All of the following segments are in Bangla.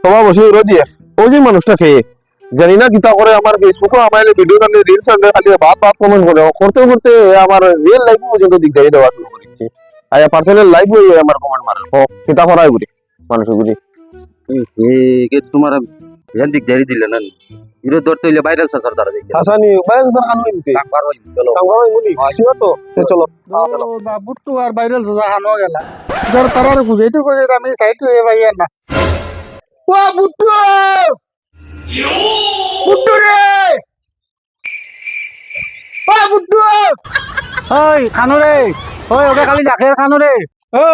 বাবা বসে রো দিয়ে ওই যে মানুষটা খেয়ে জানি না কিতা করে আমার ফেসবুকে আমার ভিডিও টানে রিলস আনলে খালি বাত বাত কমেন্ট করে করতে করতে আমার রিয়েল লাইফ পর্যন্ত দিকদারি দেওয়া শুরু করেছে আর পার্সোনাল লাইফ হয়ে আমার কমেন্ট মারে ও কিতা করাই বলি মানুষগুলি তোমার ধ্যান দিক জারি দিলে না ইরে ধরতে হইলে ভাইরাল সাসার দ্বারা দেখি হাসানি ভাইরাল স্যার খান হইতে কাকবার হই চলো কাকবার হই মুনি ছিল তো চলো না বুট্টু আর ভাইরাল সাজা হানো গেল যার তারার বুঝাইতে কইলে আমি সাইড হয়ে ভাই না ও বুট্টু বুট্টু রে ও বুট্টু ওই খানো রে ওই ওকে খালি ডাকে খানো রে ও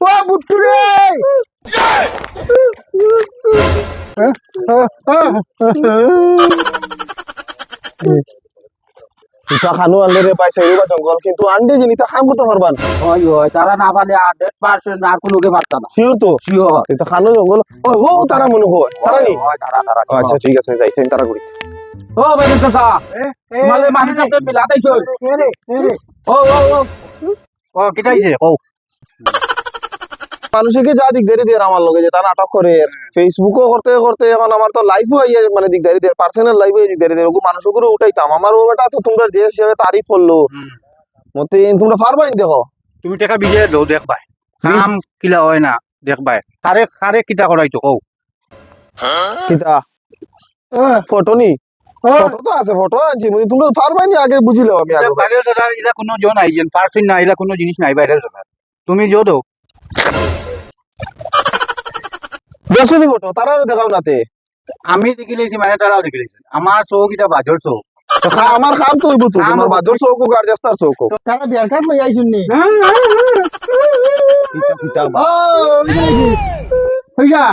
ও বুট্টু রে ইটা খানো আনলে রে পাইছে এবার জঙ্গল কিন্তু আন্ডে জিনিসটা খাম করতে পারবান ওই ওই তারা না পারলে 100% আর কোনোকে পারতা না শিওর তো শিওর এটা খানো জঙ্গল ও হো তারা মনে হয় তারা নি তারা আচ্ছা ঠিক আছে যাইছেন তারা করি ও ভাইরাল সাসা তোমাদের মাঝে যাতে মিলাতেই চল ও ও ও ও কিটাইছে ও মানুষকে যা দিকদারি দিয়ে আমার লগে যে তারা নাটক করে ফেসবুকও করতে করতে এখন আমার তো লাইভও আইয়া মানে দিকদারি দিয়ে পার্সোনাল লাইভে দিকদারি দিয়ে ওগো মানুষ করে উঠাইতাম আমার ও বেটা তো তোমরা যে হিসেবে তারিফ করলো মতে তোমরা পারবাই দেখো তুমি টাকা বিজে দাও দেখবাই কাম কিলা হয় না দেখবাই কারে কারে কিটা করাইতো কও কিতা ফটো নি ফটো তো আছে ফটো আনছি মানে তোমরা পারবাই নি আগে বুঝিলো আমি আগে ভাইরাল সাসা ইলা কোনো জন নাই যেন পারছুন না ইলা কোনো জিনিস নাই ভাইরাল সাসা তুমি জো দাও দশনি ফটো তারাও দেখাও নাতে আমি দেখিলেছি মানে তারাও দেখিলেছি আমার চৌক এটা বাজর চৌক আমার কাম তো হইব তো তোমার বাজর চৌক আর রাস্তার চৌক তারা বিয়ার কাট লই আইছুন নি কিতা কিতা ও হইয়া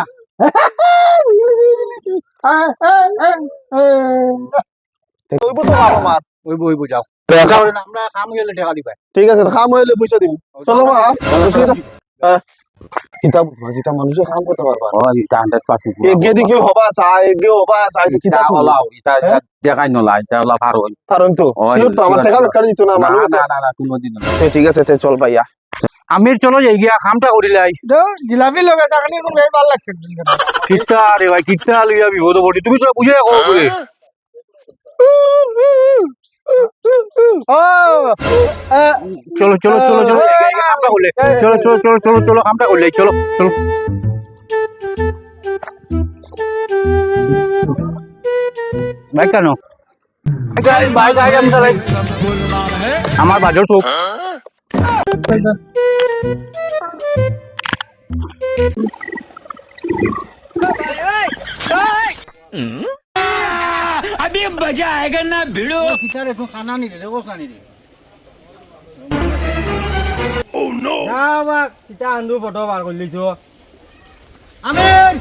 হইব তো কাম আমার ওইবো ওইবো যাও আমরা কাম গেলে টাকা দিবাই ঠিক আছে কাম হইলে পয়সা দিব চলো মা কিতাব মাজিতা মানুষে কাম করতে পারবা ও এটা 100% এগে দিকে হবা চাই এগে হবা চাই তো কিতা লাও এটা দেখাই নলা এটা লা পার হই কারণ তো শিওর তো আমার টাকা বেকার দিত না মানুষ না না না কোনোদিন না ঠিক আছে চল ভাইয়া আমির চলো যাই গিয়া কামটা করিলাই জিলাপি লগে চাকনি কোন ভাই ভালো লাগছে কিতা রে ভাই কিতা লইয়া বিপদ পড়ি তুমি তো বুঝে কও বলে চলো চলো চলো চলো কামটা করলে চলো চলো চলো চলো চলো কামটা করলে চলো চলো ভাই কেন ভাই ভাই আমি চালাই আমার বাজার চোখ अभी मजा आएगा ना भिड़ो কিতারে তো খানা নি রে বসনা নি রে ओह नो না বা কিতা আন্দু ফটো বার করলিছো আমির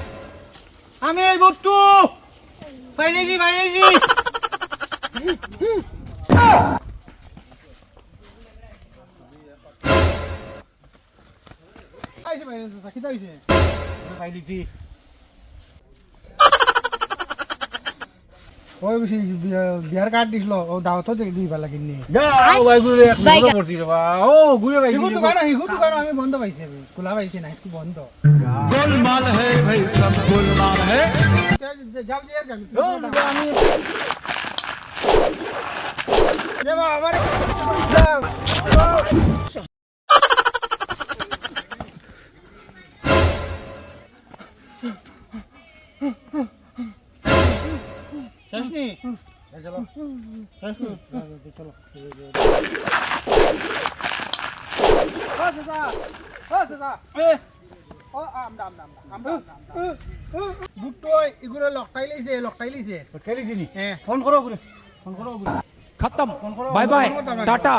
আমির বুট্টু ফাইনেজি ফাইনেজি আইছে ফাইনেজি কিতা হইছে ফাইনেজি ওই বেশি বিয়ার কার্ড দিছিল ও দাওয়াত দিবা লাগিনি যাও ভাই ঘুরে এক পড়ছি রে বা ও ঘুরে ভাই হিগু দোকান আমি বন্ধ পাইছি খোলা পাইছি না স্কুল বন্ধ गोलमाल है भाई सब गोलमाल है যাও যে আমি যাবা আমার শেষনি চলো শেষনি চলো ফোন করো ফোন করো खत्म बाय बाय टाटा